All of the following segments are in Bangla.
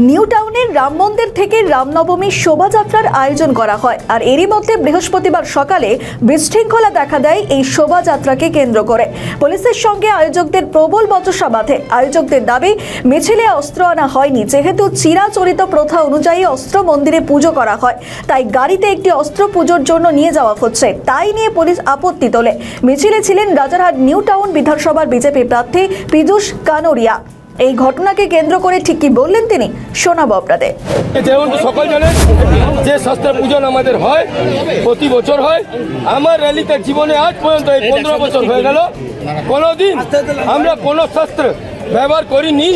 নিউ টাউনের রাম মন্দির থেকে রামনবমী শোভাযাত্রার আয়োজন করা হয়। আর এরই মধ্যে বৃহস্পতিবার সকালে বিশৃঙ্খলা দেখা দেয় এই শোভাযাত্রাকে কেন্দ্র করে। পুলিশের সঙ্গে আয়োজকদের প্রবল বচসা বাঁধে। আয়োজকদের দাবি, মিছিলে অস্ত্র আনা হয়নি, যেহেতু চিরাচরিত প্রথা অনুযায়ী অস্ত্র মন্দিরে পুজো করা হয়, তাই গাড়িতে একটি অস্ত্র পুজোর জন্য নিয়ে যাওয়া হচ্ছে। তাই নিয়ে পুলিশ আপত্তি তোলে। মিছিলে ছিলেন রাজারহাট নিউ টাউন বিধানসভার বিজেপি প্রার্থী পীযূষ কানোরিয়া। এই ঘটনাকে কেন্দ্র করে ঠিক কি বললেন তিনি, শোনাবো আপনাদের। যেমন সকল জানেন যে শাস্ত্র পূজন আমাদের হয়, প্রতি বছর হয়। আমার র্যালিতে জীবনে আজ পর্যন্ত এই 15 বছর হয়ে গেল কোনোদিন আমরা কোনো শাস্ত্র ব্যবহার করিনি।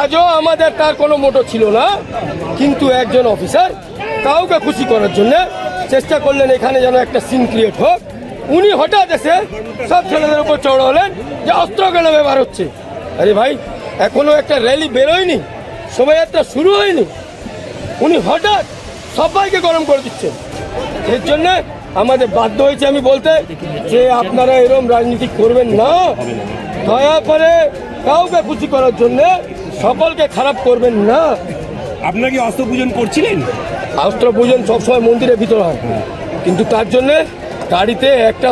আজও আমাদের তার কোনো মোটো ছিল না, কিন্তু একজন অফিসার কাউকে খুশি করার জন্য চেষ্টা করলেন এখানে যেন একটা সিন ক্রিয়েট হোক। উনি হঠাৎ এসে সব ছেলেদের উপর চড়া হলেন যে অস্ত্র কেন ব্যবহার হচ্ছে। আরে ভাই, এখনো একটা র্যালি বেরোয়নি, শোভাযাত্রা শুরু হয়নি, উনি হঠাৎ সবাইকে গরম করে দিচ্ছেন। এর জন্য আমাদের বাধ্য হয়েছে আমি বলতে যে আপনারা এরকম রাজনীতি করবেন না, দয়া করে কাউকে খুশি করার জন্য সকলকে খারাপ করবেন না। আপনারা কি অস্ত্র পূজন করছিলেন? অস্ত্র পূজন সবসময় মন্দিরের ভিতরে হয়, কিন্তু তার জন্যে গাড়িতে একটা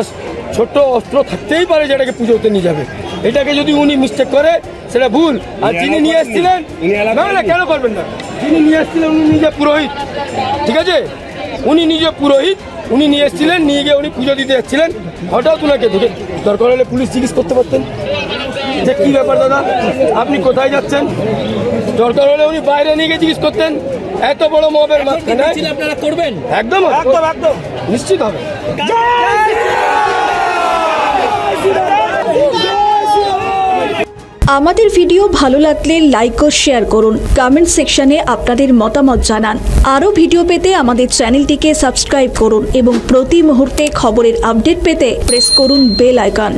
ছোট্ট অস্ত্র থাকতেই পারে যেটাকে পুজোতে নিয়ে যাবে। এটাকে যদি উনি মিস্টেক করে সেটা ভুল। আর যিনি নিয়ে এসেছিলেন, না না কেন করবেন না, যিনি নিয়ে এসেছিলেন উনি নিজে পুরোহিত, ঠিক আছে, উনি নিজে পুরোহিত, উনি নিয়ে এসেছিলেন, নিয়ে গিয়ে উনি পুজো দিতে যাচ্ছিলেন। হঠাৎ ওনাকে দেখে দরকার হলে পুলিশ জিজ্ঞেস করতে পারতেন যে কী ব্যাপার দাদা, আপনি কোথায় যাচ্ছেন। দরকার হলে উনি বাইরে নিয়ে গিয়ে জিজ্ঞেস করতেন। এত বড় মবের মাঝখানে আপনারা করবেন? একদম একদম নিশ্চিত হবে। আমাদের ভিডিও ভালো লাগলে লাইক ও শেয়ার করুন। কমেন্ট সেকশনে আপনাদের মতামত জানান। আরও ভিডিও পেতে আমাদের চ্যানেলটিকে সাবস্ক্রাইব করুন এবং প্রতি মুহূর্তে খবরের আপডেট পেতে প্রেস করুন বেল আইকন।